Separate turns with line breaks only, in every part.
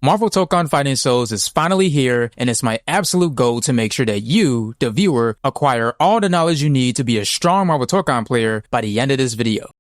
Marvel Tokon Fighting Souls is finally here, and it's my absolute goal to make sure that you, the viewer, acquire all the knowledge you need to be a strong Marvel Tokon player by the end of this video.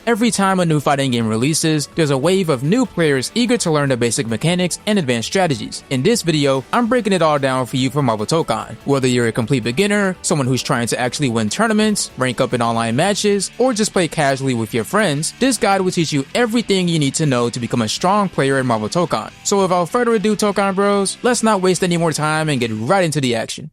Every time a new fighting game releases, there's a wave of new players eager to learn the basic mechanics and advanced strategies. In this video, I'm breaking it all down for you for Marvel Tokon. Whether you're a complete beginner, someone who's trying to actually win tournaments, rank up in online matches, or just play casually with your friends, this guide will teach you everything you need to know to become a strong player in Marvel Tokon. So without further ado, Tokon Bros, let's not waste any more time and get right into the action.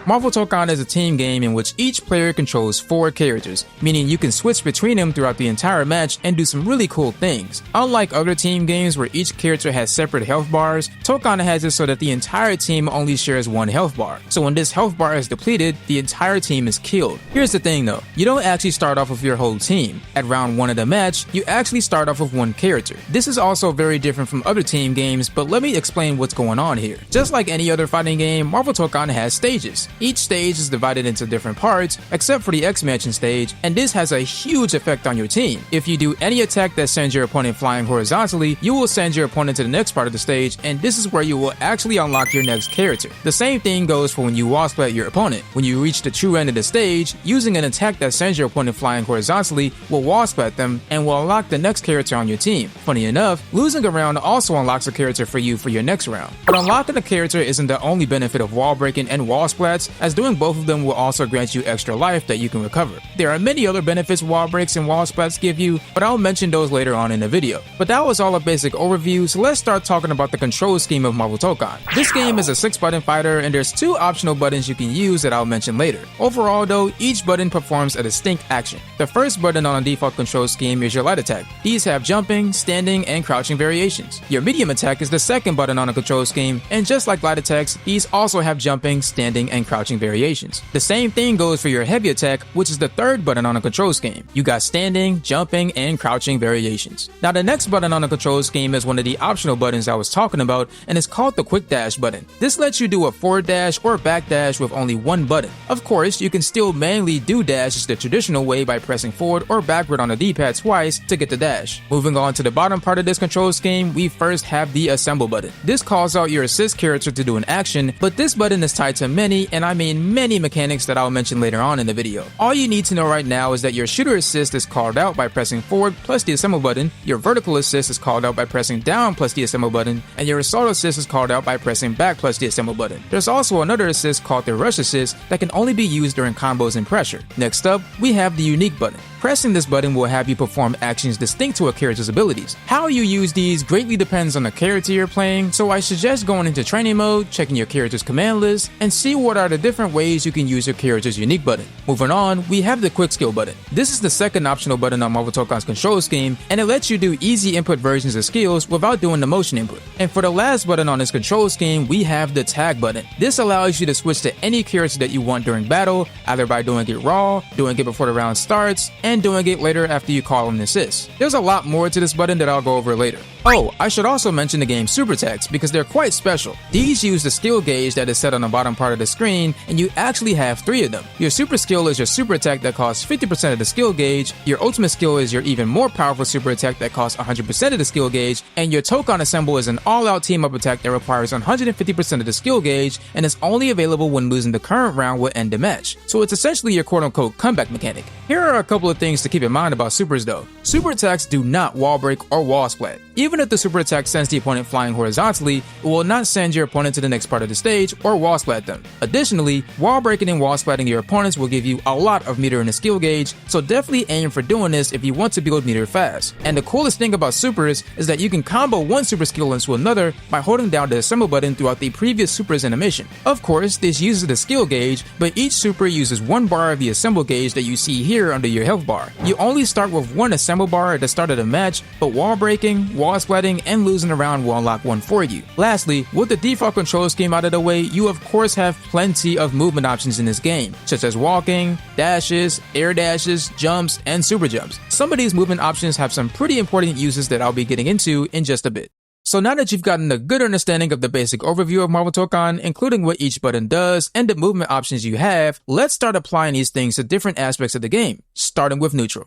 Marvel Tokon is a team game in which each player controls 4 characters, meaning you can switch between them throughout the entire match and do some really cool things. Unlike other team games where each character has separate health bars, Tokon has it so that the entire team only shares 1 health bar. So when this health bar is depleted, the entire team is killed. Here's the thing though, you don't actually start off with your whole team. At round 1 of the match, you actually start off with 1 character. This is also very different from other team games, but let me explain what's going on here. Just like any other fighting game, Marvel Tokon has stages. Each stage is divided into different parts, except for the X-Mansion stage, and this has a huge effect on your team. If you do any attack that sends your opponent flying horizontally, you will send your opponent to the next part of the stage, and this is where you will actually unlock your next character. The same thing goes for when you wall splat your opponent. When you reach the true end of the stage, using an attack that sends your opponent flying horizontally will wall splat them and will unlock the next character on your team. Funny enough, losing a round also unlocks a character for you for your next round. But unlocking a character isn't the only benefit of wall breaking and wall splats, as doing both of them will also grant you extra life that you can recover. There are many other benefits wall breaks and wall splats give you, but I'll mention those later on in the video. But that was all a basic overview, so let's start talking about the control scheme of Marvel Tokon. This game is a 6-button fighter, and there's 2 optional buttons you can use that I'll mention later. Overall though, each button performs a distinct action. The first button on a default control scheme is your light attack. These have jumping, standing, and crouching variations. Your medium attack is the second button on a control scheme, and just like light attacks, these also have jumping, standing, and crouching variations. The same thing goes for your heavy attack, which is the third button on a control scheme. You got standing, jumping, and crouching variations. Now the next button on the control scheme is one of the optional buttons I was talking about, and it's called the quick dash button. This lets you do a forward dash or back dash with only 1 button. Of course, you can still manually do dashes the traditional way by pressing forward or backward on the D-pad twice to get the dash. Moving on to the bottom part of this control scheme, we first have the assemble button. This calls out your assist character to do an action, but this button is tied to many, and I mean many mechanics that I'll mention later on in the video. All you need to know right now is that your shooter assist is called out by pressing forward plus the assemble button, your vertical assist is called out by pressing down plus the assemble button, and your assault assist is called out by pressing back plus the assemble button. There's also another assist called the rush assist that can only be used during combos and pressure. Next up, we have the unique button. Pressing this button will have you perform actions distinct to a character's abilities. How you use these greatly depends on the character you're playing, so I suggest going into training mode, checking your character's command list, and see what are the different ways you can use your character's unique button. Moving on, we have the quick skill button. This is the second optional button on Marvel Tokon's control scheme, and it lets you do easy input versions of skills without doing the motion input. And for the last button on this control scheme, we have the tag button. This allows you to switch to any character that you want during battle, either by doing it raw, doing it before the round starts, and doing it later after you call an assist. There's a lot more to this button that I'll go over later. Oh, I should also mention the game's super attacks because they're quite special. These use the skill gauge that is set on the bottom part of the screen, and you actually have 3 of them. Your super skill is your super attack that costs 50% of the skill gauge, your ultimate skill is your even more powerful super attack that costs 100% of the skill gauge, and your Tokon assemble is an all-out team-up attack that requires 150% of the skill gauge and is only available when losing the current round will end the match. So it's essentially your quote-unquote comeback mechanic. Here are a couple of things to keep in mind about supers though. Super attacks do not wall break or wall splat. Even if the super attack sends the opponent flying horizontally, it will not send your opponent to the next part of the stage or wall splat them. Additionally, wall breaking and wall splatting your opponents will give you a lot of meter in the skill gauge, so definitely aim for doing this if you want to build meter fast. And the coolest thing about supers is that you can combo one super skill into another by holding down the assemble button throughout the previous super's animation. Of course, this uses the skill gauge, but each super uses 1 bar of the assemble gauge that you see here under your health bar. bar. You only start with one assemble bar at the start of the match, but wall breaking, wall splatting, and losing a round will unlock one for you. Lastly, with the default control scheme out of the way, you of course have plenty of movement options in this game, such as walking, dashes, air dashes, jumps, and super jumps. Some of these movement options have some pretty important uses that I'll be getting into in just a bit. So now that you've gotten a good understanding of the basic overview of Marvel Tokon, including what each button does and the movement options you have, let's start applying these things to different aspects of the game, starting with neutral.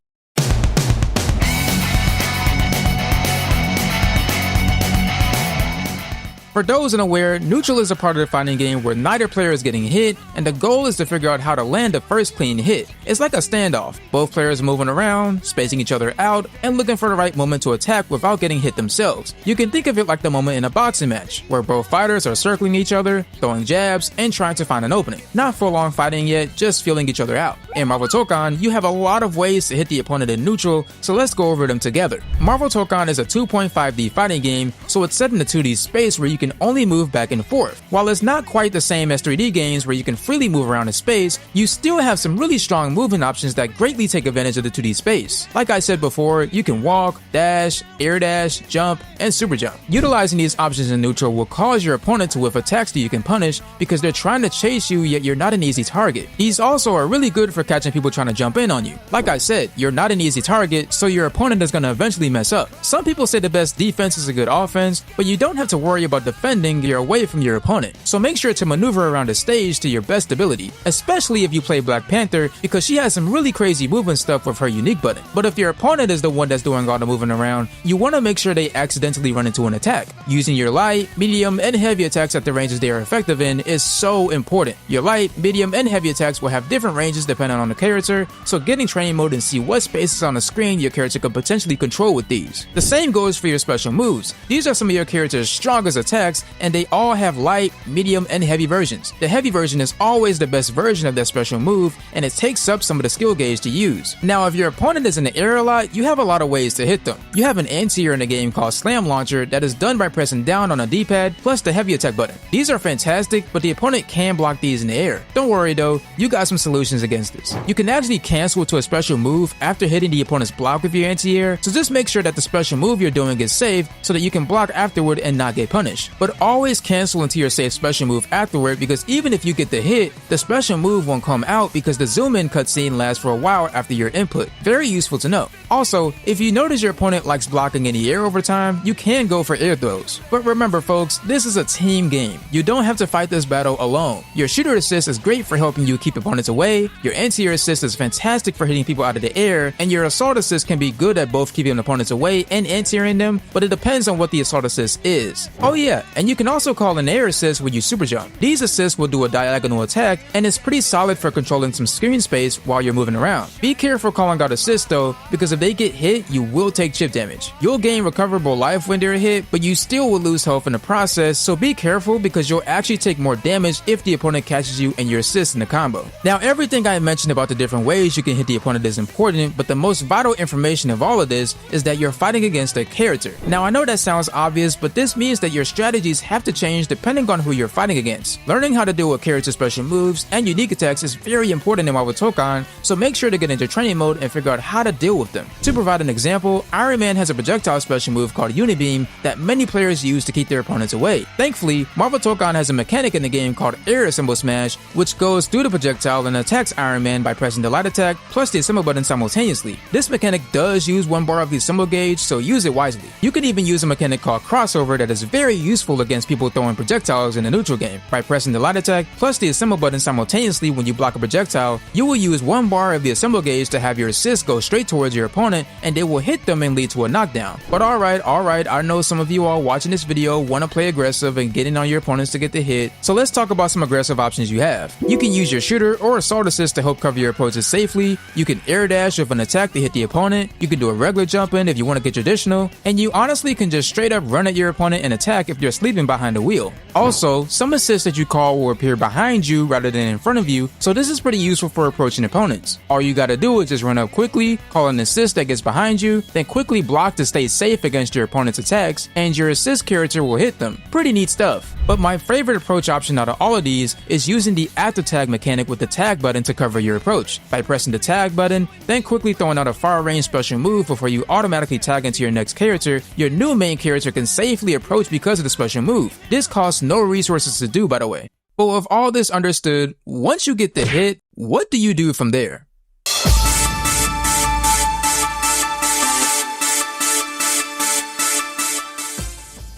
For those unaware, neutral is a part of the fighting game where neither player is getting hit, and the goal is to figure out how to land the first clean hit. It's like a standoff, both players moving around, spacing each other out, and looking for the right moment to attack without getting hit themselves. You can think of it like the moment in a boxing match, where both fighters are circling each other, throwing jabs, and trying to find an opening. Not full on fighting yet, just feeling each other out. In Marvel Tokon, you have a lot of ways to hit the opponent in neutral, so let's go over them together. Marvel Tokon is a 2.5D fighting game, so it's set in a 2D space where you can only move back and forth. While it's not quite the same as 3D games where you can freely move around in space, you still have some really strong movement options that greatly take advantage of the 2D space. Like I said before, you can walk, dash, air dash, jump, and super jump. Utilizing these options in neutral will cause your opponent to whiff attacks that you can punish because they're trying to chase you, yet you're not an easy target. These also are really good for catching people trying to jump in on you. Like I said, you're not an easy target, so your opponent is going to eventually mess up. Some people say the best defense is a good offense, but you don't have to worry about defending you're away from your opponent. So make sure to maneuver around the stage to your best ability, especially if you play Black Panther, because she has some really crazy movement stuff with her unique button. But if your opponent is the one that's doing all the moving around, you want to make sure they accidentally run into an attack. Using your light, medium, and heavy attacks at the ranges they are effective in is so important. Your light, medium, and heavy attacks will have different ranges depending on the character, so get in training mode and see what spaces on the screen your character can potentially control with these. The same goes for your special moves. These are some of your character's strongest attacks, and they all have light, medium, and heavy versions. The heavy version is always the best version of that special move, and it takes up some of the skill gauge to use. Now, if your opponent is in the air a lot, you have a lot of ways to hit them. You have an anti-air in the game called Slam Launcher that is done by pressing down on a D-pad plus the heavy attack button. These are fantastic, but the opponent can block these in the air. Don't worry though, you got some solutions against this. You can actually cancel to a special move after hitting the opponent's block with your anti-air, so just make sure that the special move you're doing is safe so that you can block afterward and not get punished. But always cancel into your safe special move afterward, because even if you get the hit, the special move won't come out because the zoom in cutscene lasts for a while after your input. Very useful to know. Also, if you notice your opponent likes blocking in the air over time, you can go for air throws. But remember folks, this is a team game. You don't have to fight this battle alone. Your shooter assist is great for helping you keep opponents away, your anti-air assist is fantastic for hitting people out of the air, and your assault assist can be good at both keeping opponents away and anti-airing them, but it depends on what the assault assist is. Oh yeah, and you can also call an air assist when you super jump. These assists will do a diagonal attack, and it's pretty solid for controlling some screen space while you're moving around. Be careful calling out assists though, because if they get hit, you will take chip damage. You'll gain recoverable life when they're hit, but you still will lose health in the process, so be careful because you'll actually take more damage if the opponent catches you and your assist in the combo. Now, everything I mentioned about the different ways you can hit the opponent is important, but the most vital information of all of this is that you're fighting against a character. Now, I know that sounds obvious, but this means that your strategies have to change depending on who you're fighting against. Learning how to deal with character special moves and unique attacks is very important in Marvel Tokon, so make sure to get into training mode and figure out how to deal with them. To provide an example, Iron Man has a projectile special move called Unibeam that many players use to keep their opponents away. Thankfully, Marvel Tokon has a mechanic in the game called Air Assemble Smash, which goes through the projectile and attacks Iron Man by pressing the light attack plus the assemble button simultaneously. This mechanic does use one bar of the assemble gauge, so use it wisely. You can even use a mechanic called Crossover that is very useful against people throwing projectiles in the neutral game. By pressing the light attack plus the assemble button simultaneously when you block a projectile, you will use one bar of the assemble gauge to have your assist go straight towards your opponent, and it will hit them and lead to a knockdown. But alright, I know some of you all watching this video want to play aggressive and getting on your opponents to get the hit, so let's talk about some aggressive options you have. You can use your shooter or assault assist to help cover your approaches safely, you can air dash with an attack to hit the opponent, you can do a regular jump in if you want to get traditional, and you honestly can just straight up run at your opponent and attack if you're sleeping behind the wheel. Also, some assists that you call will appear behind you rather than in front of you, so this is pretty useful for approaching opponents. All you gotta do is just run up quickly, call an assist that gets behind you, then quickly block to stay safe against your opponent's attacks, and your assist character will hit them. Pretty neat stuff. But my favorite approach option out of all of these is using the after tag mechanic with the tag button to cover your approach. By pressing the tag button, then quickly throwing out a far range special move before you automatically tag into your next character, your new main character can safely approach because of the special move. This costs no resources to do, by the way. But with all this understood, once you get the hit, what do you do from there?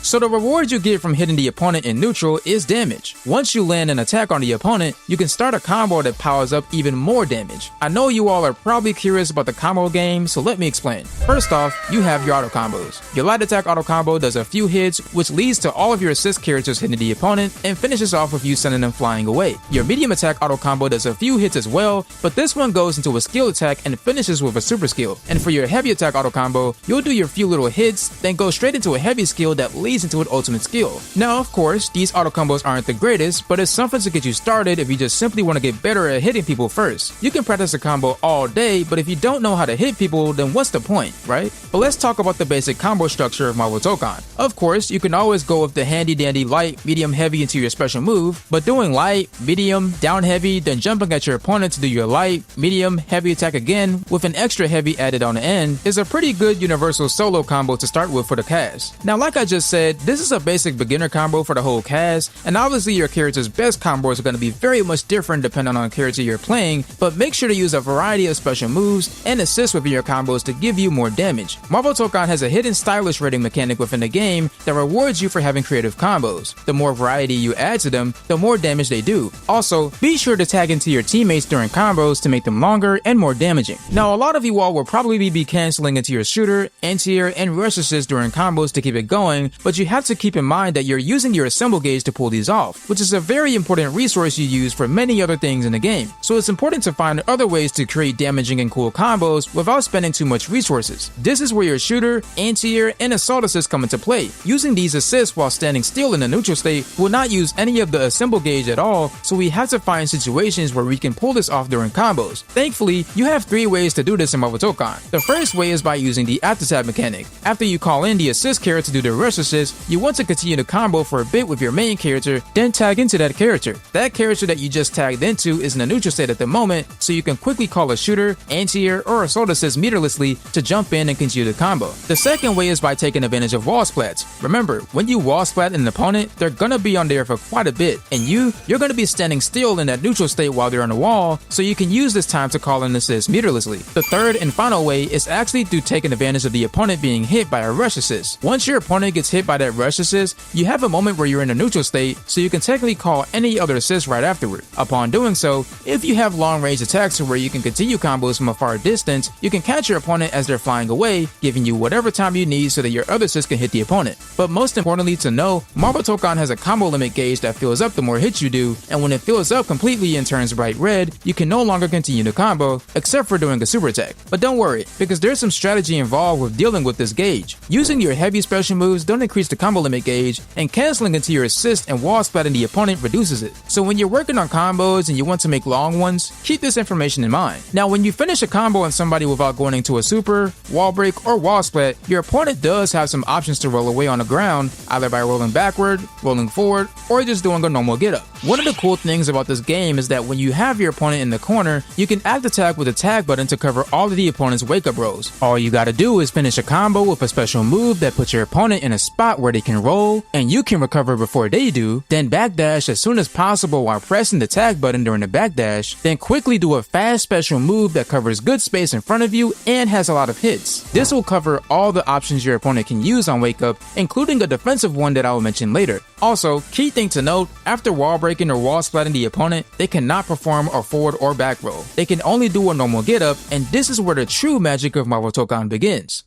So the reward you get from hitting the opponent in neutral is damage. Once you land an attack on the opponent, you can start a combo that powers up even more damage. I know you all are probably curious about the combo game, so let me explain. First off, you have your auto combos. Your light attack auto combo does a few hits, which leads to all of your assist characters hitting the opponent and finishes off with you sending them flying away. Your medium attack auto combo does a few hits as well, but this one goes into a skill attack and finishes with a super skill. And for your heavy attack auto combo, you'll do your few little hits, then go straight into a heavy skill that leads into an ultimate skill. Now, of course, these auto combos aren't the greatest, but it's something to get you started if you just simply want to get better at hitting people first. You can practice a combo all day, but if you don't know how to hit people, then what's the point, right? But let's talk about the basic combo structure of Marvel Tokon. Of course, you can always go with the handy dandy light, medium, heavy into your special move, but doing light, medium, down heavy, then jumping at your opponent to do your light, medium, heavy attack again, with an extra heavy added on the end, is a pretty good universal solo combo to start with for the cast. Now, like I just said, this is a basic beginner combo for the whole cast, and obviously your character's best combos are going to be very much different depending on the character you're playing, but make sure to use a variety of special moves and assists within your combos to give you more damage. Marvel Tokon has a hidden stylish rating mechanic within the game that rewards you for having creative combos. The more variety you add to them, the more damage they do. Also, be sure to tag into your teammates during combos to make them longer and more damaging. Now, a lot of you all will probably be canceling into your shooter, anti-air, and rush assist during combos to keep it going, but you have to keep in mind that you're using your assemble gauge to pull these off, which is a very important resource you use for many other things in the game. So it's important to find other ways to create damaging and cool combos without spending too much resources. This is where your shooter, anti-air, and assault assist come into play. Using these assists while standing still in a neutral state will not use any of the assemble gauge at all, so we have to find situations where we can pull this off during combos. Thankfully, you have 3 ways to do this in Marvel Tokon. The first way is by using the after tag mechanic. After you call in the assist character to do the rush assist, you want to continue the combo for a bit with your main character, then tag into that character. That character that you just tagged into is in a neutral state at the moment, so you can quickly call a shooter, anti-air, or assault assist meterlessly to jump in and continue the combo. The second way is by taking advantage of wall splats. Remember, when you wall splat an opponent, they're gonna be on there for quite a bit, and you're gonna be standing still in that neutral state while they're on the wall, so you can use this time to call an assist meterlessly. The third and final way is actually through taking advantage of the opponent being hit by a rush assist. Once your opponent gets hit by that rush assist, you have a moment where you're in a neutral state, so you can technically call any other assist right afterward. Upon doing so, if you have long range attacks where you can continue combos from a far distance, you can catch your opponent as they're flying away, giving you whatever time you need so that your other assist can hit the opponent. But most importantly to know, Marvel Tokon has a combo limit gauge that fills up the more hits you do, and when it fills up completely and turns bright red, you can no longer continue the combo, except for doing a super attack. But don't worry, because there's some strategy involved with dealing with this gauge. Using your heavy special moves don't increase the combo limit gauge, and canceling into your assist and wall splatting the opponent reduces it. So when you're working on combos and you want to make long ones, keep this information in mind. Now, when you finish a combo on somebody without going into a super, wall break, or wall splat, your opponent does have some options to roll away on the ground, either by rolling backward, rolling forward, or just doing a normal get up. One of the cool things about this game is that when you have your opponent in the corner, you can act attack with the tag button to cover all of the opponent's wake up rolls. All you gotta do is finish a combo with a special move that puts your opponent in a spot where they can roll, and you can recover before they do, then backdash as soon as possible while pressing the tag button during the backdash, then quickly do a fast special move that covers good space in front of you and has a lot of hits. This will cover all the options your opponent can use on wake up, including a defensive one that I will mention later. Also, key thing to note, after wall breaking or wall splatting the opponent, they cannot perform a forward or back roll. They can only do a normal get up, and this is where the true magic of Marvel Tokon begins.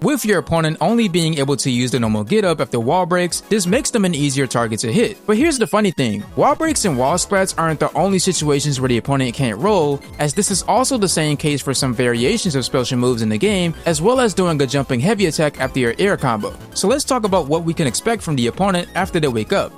With your opponent only being able to use the normal get up after wall breaks, this makes them an easier target to hit. But here's the funny thing, wall breaks and wall splats aren't the only situations where the opponent can't roll, as this is also the same case for some variations of special moves in the game, as well as doing a jumping heavy attack after your air combo. So let's talk about what we can expect from the opponent after they wake up.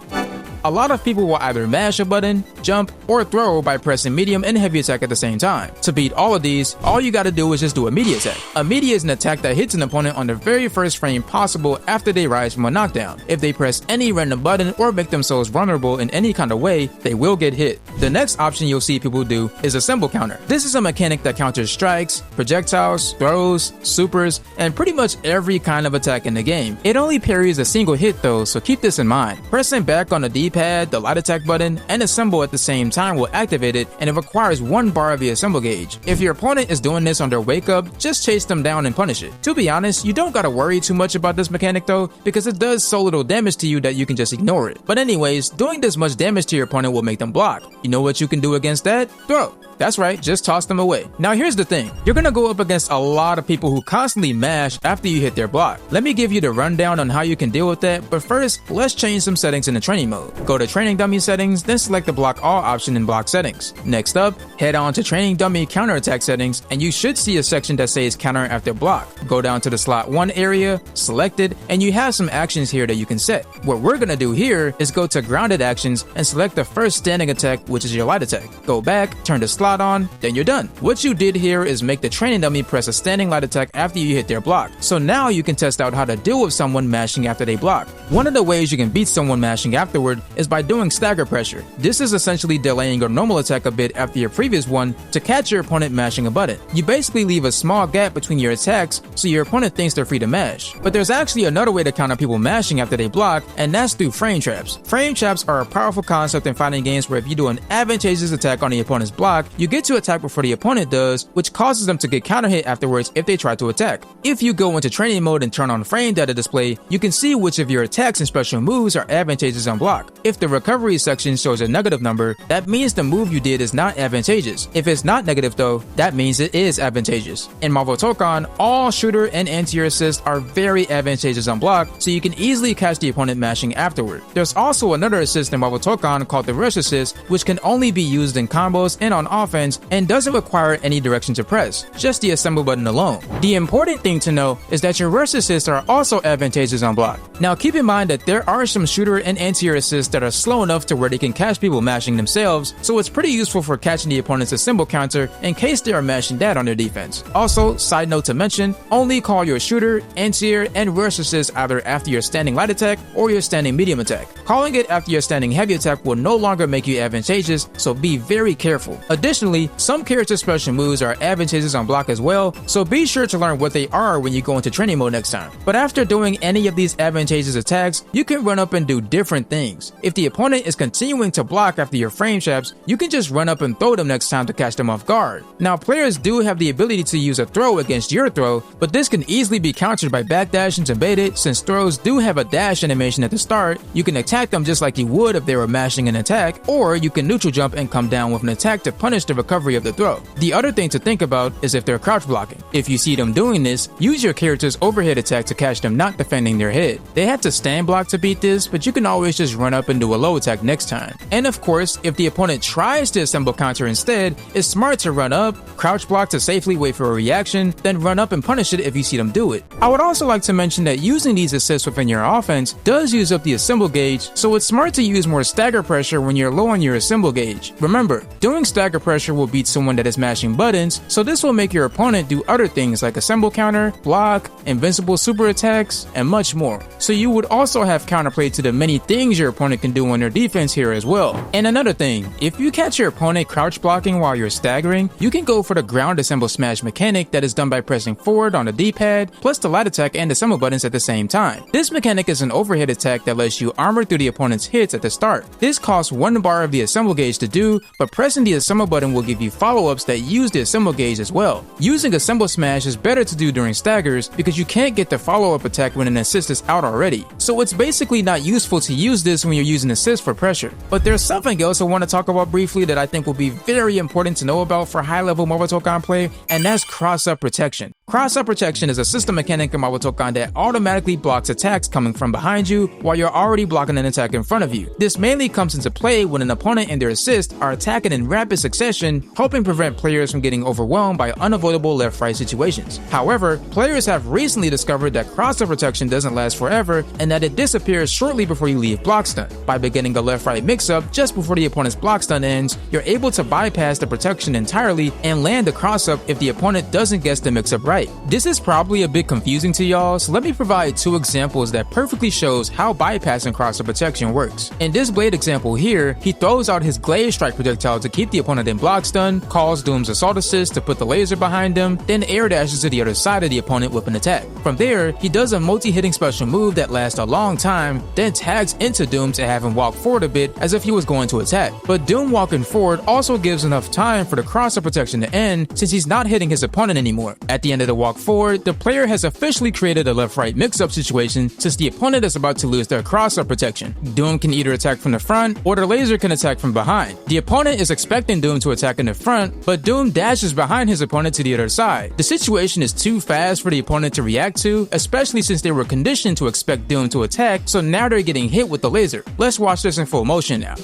A lot of people will either mash a button, jump, or throw by pressing medium and heavy attack at the same time. To beat all of these, all you gotta do is just do a media attack. A media is an attack that hits an opponent on the very first frame possible after they rise from a knockdown. If they press any random button or make themselves vulnerable in any kind of way, they will get hit. The next option you'll see people do is a symbol counter. This is a mechanic that counters strikes, projectiles, throws, supers, and pretty much every kind of attack in the game. It only parries a single hit though, so keep this in mind. Pressing back on the D-pad, the light attack button, and a symbol at the same time will activate it, and it requires 1 bar of the symbol gauge. If your opponent is doing this on their wake up, just chase them down and punish it. To be honest, you don't gotta worry too much about this mechanic though, because it does so little damage to you that you can just ignore it. But anyways, doing this much damage to your opponent will make them block. You know what you can do against that? Throw. That's right, just toss them away. Now here's the thing, you're gonna go up against a lot of people who constantly mash after you hit their block. Let me give you the rundown on how you can deal with that, but first, let's change some settings in the training mode. Go to training dummy settings, then select the block all option in block settings. Next up, head on to training dummy counterattack settings, and you should see a section that says counter after block. Go down to the slot 1 area, select it, and you have some actions here that you can set. What we're gonna do here is go to grounded actions and select the first standing attack, which is your light attack. Go back, turn the slot on, then you're done. What you did here is make the training dummy press a standing light attack after you hit their block. So now you can test out how to deal with someone mashing after they block. One of the ways you can beat someone mashing afterward is by doing stagger pressure. This is essentially delaying your normal attack a bit after your previous one to catch your opponent mashing a button. You basically leave a small gap between your attacks so your opponent thinks they're free to mash. But there's actually another way to counter people mashing after they block, and that's through frame traps. Frame traps are a powerful concept in fighting games where if you do an advantageous attack on the opponent's block, you get to attack before the opponent does, which causes them to get counter hit afterwards if they try to attack. If you go into training mode and turn on frame data display, you can see which of your attacks and special moves are advantageous on block. If the recovery section shows a negative number, that means the move you did is not advantageous. If it's not negative though, that means it is advantageous. In Marvel Tokon, all shooter and anti-air assists are very advantageous on block, so you can easily catch the opponent mashing afterward. There's also another assist in Marvel Tokon called the rush assist, which can only be used in combos and on offense and doesn't require any direction to press, just the assemble button alone. The important thing to know is that your rush assists are also advantageous on block. Now keep in mind that there are some shooter and anti-air assists that are slow enough to where they can catch people mashing themselves, so it's pretty useful for catching the opponent's assemble counter in case they are mashing that on their defense. Also, side note to mention, only call your shooter, anti-air, and rush assist either after your standing light attack or your standing medium attack. Calling it after your standing heavy attack will no longer make you advantageous, so be very careful. Additionally, some character special moves are advantageous on block as well, so be sure to learn what they are when you go into training mode next time. But after doing any of these advantageous attacks, you can run up and do different things. If the opponent is continuing to block after your frame traps, you can just run up and throw them next time to catch them off guard. Now players do have the ability to use a throw against your throw, but this can easily be countered by backdashing to bait it. Since throws do have a dash animation at the start, you can attack them just like you would if they were mashing an attack, or you can neutral jump and come down with an attack to punish the recovery of the throw. The other thing to think about is if they're crouch blocking. If you see them doing this, use your character's overhead attack to catch them not defending their head. They have to stand block to beat this, but you can always just run up and do a low attack next time. And of course, if the opponent tries to assemble counter instead, it's smart to run up, crouch block to safely wait for a reaction, then run up and punish it if you see them do it. I would also like to mention that using these assists within your offense does use up the assemble gauge, so it's smart to use more stagger pressure when you're low on your assemble gauge. Remember, doing stagger pressure will beat someone that is mashing buttons, so this will make your opponent do other things like assemble counter, block, invincible super attacks, and much more. So you would also have counterplay to the many things your opponent can do on their defense here as well. And another thing, if you catch your opponent crouch blocking while you're staggering, you can go for the ground assemble smash mechanic that is done by pressing forward on the D-pad, plus the light attack and assemble buttons at the same time. This mechanic is an overhead attack that lets you armor through the opponent's hits at the start. This costs 1 bar of the assemble gauge to do, but pressing the assemble button will give you follow-ups that use the assemble gauge as well. Using assemble smash is better to do during staggers because you can't get the follow-up attack when an assist is out already. So it's basically not useful to use this when you're using assist for pressure. But there's something else I want to talk about briefly that I think will be very important to know about for high-level Marvel Tokon play, and that's cross-up protection. Cross-up protection is a system mechanic in Marvel Tokon that automatically blocks attacks coming from behind you while you're already blocking an attack in front of you. This mainly comes into play when an opponent and their assist are attacking in rapid succession, helping prevent players from getting overwhelmed by unavoidable left-right situations. However, players have recently discovered that cross-up protection doesn't last forever and that it disappears shortly before you leave block stun. By beginning a left-right mix-up just before the opponent's block stun ends, you're able to bypass the protection entirely and land the cross-up if the opponent doesn't guess the mix-up right. This is probably a bit confusing to y'all, so let me provide two examples that perfectly shows how bypassing cross-up protection works. In this Blade example here, he throws out his Glaive Strike projectile to keep the opponent in block stun, calls Doom's Assault Assist to put the laser behind him, then air dashes to the other side of the opponent with an attack. From there, he does a multi-hitting special move that lasts a long time, then tags into Doom to have him walk forward a bit as if he was going to attack. But Doom walking forward also gives enough time for the cross-up protection to end since he's not hitting his opponent anymore. At the end of the walk forward, the player has officially created a left-right mix-up situation since the opponent is about to lose their cross-up protection. Doom can either attack from the front or the laser can attack from behind. The opponent is expecting Doom to attack in the front, but Doom dashes behind his opponent to the other side. The situation is too fast for the opponent to react to, especially since they were conditioned to expect Doom to attack, so now they're getting hit with the laser. Let's watch this in full motion now.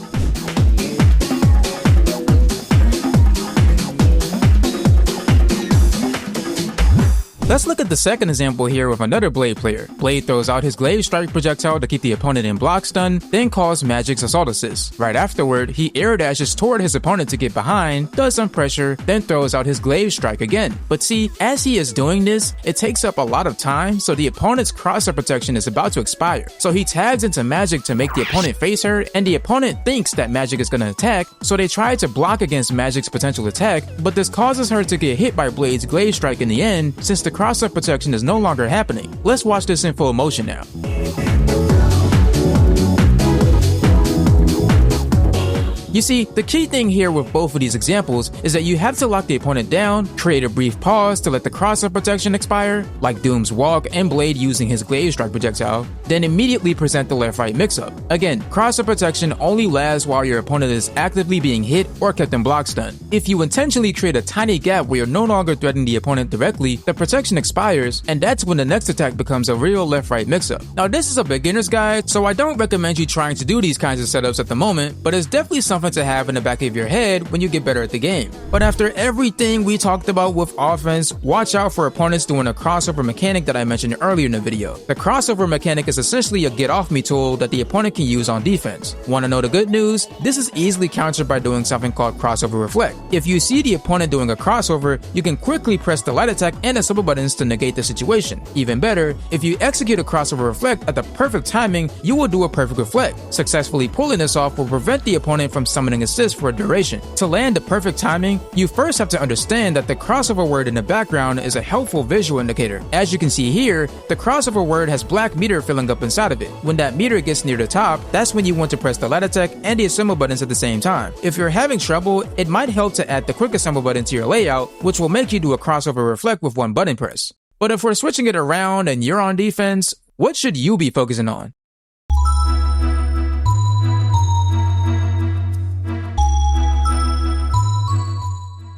Let's look at the second example here with another Blade player. Blade throws out his Glaive Strike projectile to keep the opponent in block stun, then calls Magic's Assault Assist. Right afterward, he air dashes toward his opponent to get behind, does some pressure, then throws out his Glaive Strike again. But see, as he is doing this, it takes up a lot of time, so the opponent's cross-up protection is about to expire. So he tags into Magic to make the opponent face her, and the opponent thinks that Magic is gonna attack, so they try to block against Magic's potential attack, but this causes her to get hit by Blade's Glaive Strike in the end, since the cross-up protection is no longer happening. Let's watch this in full motion now. You see, the key thing here with both of these examples is that you have to lock the opponent down, create a brief pause to let the cross-up protection expire, like Doom's walk and Blade using his Glaive Strike projectile, then immediately present the left-right mix-up. Again, cross-up protection only lasts while your opponent is actively being hit or kept in block stun. If you intentionally create a tiny gap where you're no longer threatening the opponent directly, the protection expires, and that's when the next attack becomes a real left-right mix-up. Now this is a beginner's guide, so I don't recommend you trying to do these kinds of setups at the moment, but it's definitely something to have in the back of your head when you get better at the game. But after everything we talked about with offense, watch out for opponents doing a crossover mechanic that I mentioned earlier in the video. The crossover mechanic is essentially a get off me tool that the opponent can use on defense. Want to know the good news? This is easily countered by doing something called crossover reflect. If you see the opponent doing a crossover, you can quickly press the light attack and the simple buttons to negate the situation. Even better, if you execute a crossover reflect at the perfect timing, you will do a perfect reflect. Successfully pulling this off will prevent the opponent from summoning assist for a duration. To land the perfect timing, you first have to understand that the crossover word in the background is a helpful visual indicator. As you can see here, the crossover word has black meter filling up inside of it. When that meter gets near the top, that's when you want to press the light attack and the assemble buttons at the same time. If you're having trouble, it might help to add the quick assemble button to your layout, which will make you do a crossover reflect with one button press. But if we're switching it around and you're on defense, what should you be focusing on?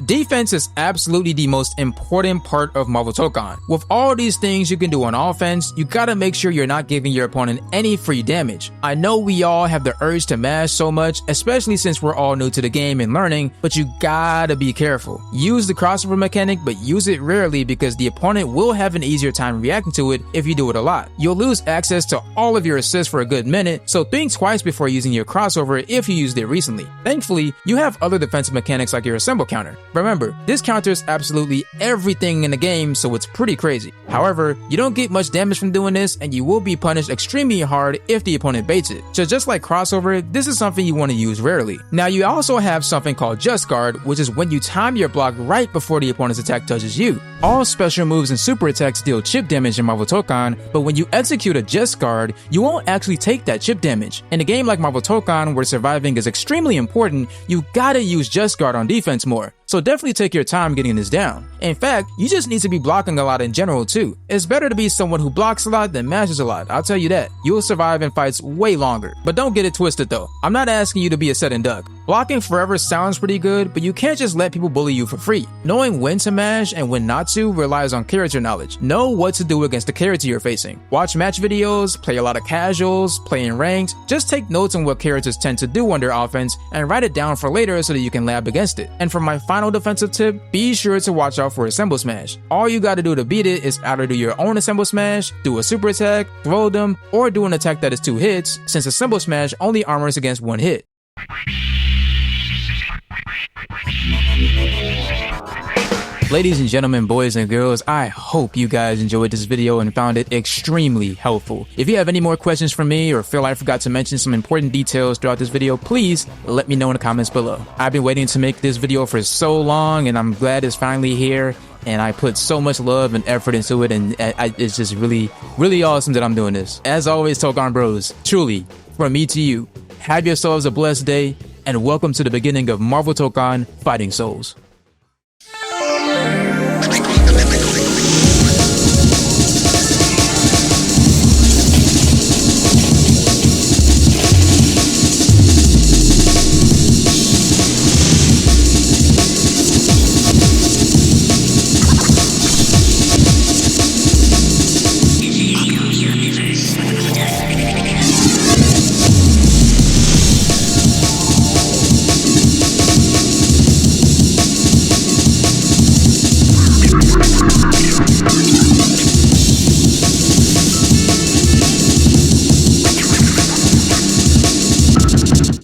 Defense is absolutely the most important part of Marvel Tokon. With all these things you can do on offense, you gotta make sure you're not giving your opponent any free damage. I know we all have the urge to mash so much, especially since we're all new to the game and learning, but you gotta be careful. Use the crossover mechanic, but use it rarely because the opponent will have an easier time reacting to it if you do it a lot. You'll lose access to all of your assists for a good minute, so think twice before using your crossover if you used it recently. Thankfully, you have other defensive mechanics like your assemble counter. Remember, this counters absolutely everything in the game, so it's pretty crazy. However, you don't get much damage from doing this, and you will be punished extremely hard if the opponent baits it. So just like crossover, this is something you want to use rarely. Now you also have something called Just Guard, which is when you time your block right before the opponent's attack touches you. All special moves and super attacks deal chip damage in Marvel Tokon, but when you execute a Just Guard, you won't actually take that chip damage. In a game like Marvel Tokon, where surviving is extremely important, you gotta use Just Guard on defense more. So definitely take your time getting this down. In fact, you just need to be blocking a lot in general too. It's better to be someone who blocks a lot than mashes a lot, I'll tell you that. You'll survive in fights way longer. But don't get it twisted though. I'm not asking you to be a sitting duck. Blocking forever sounds pretty good, but you can't just let people bully you for free. Knowing when to mash and when not to relies on character knowledge. Know what to do against the character you're facing. Watch match videos, play a lot of casuals, play in ranked. Just take notes on what characters tend to do on their offense and write it down for later so that you can lab against it. And for my final defensive tip, be sure to watch out for assemble smash. All you gotta do to beat it is either do your own assemble smash, do a super attack, throw them, or do an attack that is 2 hits, since assemble smash only armors against 1 hit. Ladies and gentlemen, boys and girls, I hope you guys enjoyed this video and found it extremely helpful. If you have any more questions for me or feel I forgot to mention some important details throughout this video, please let me know in the comments below. I've been waiting to make this video for so long and I'm glad it's finally here. And I put so much love and effort into it, and it's just really awesome that I'm doing this. As always, Tokon Bros, truly, from me to you, have yourselves a blessed day, and welcome to the beginning of Marvel Tokon Fighting Souls.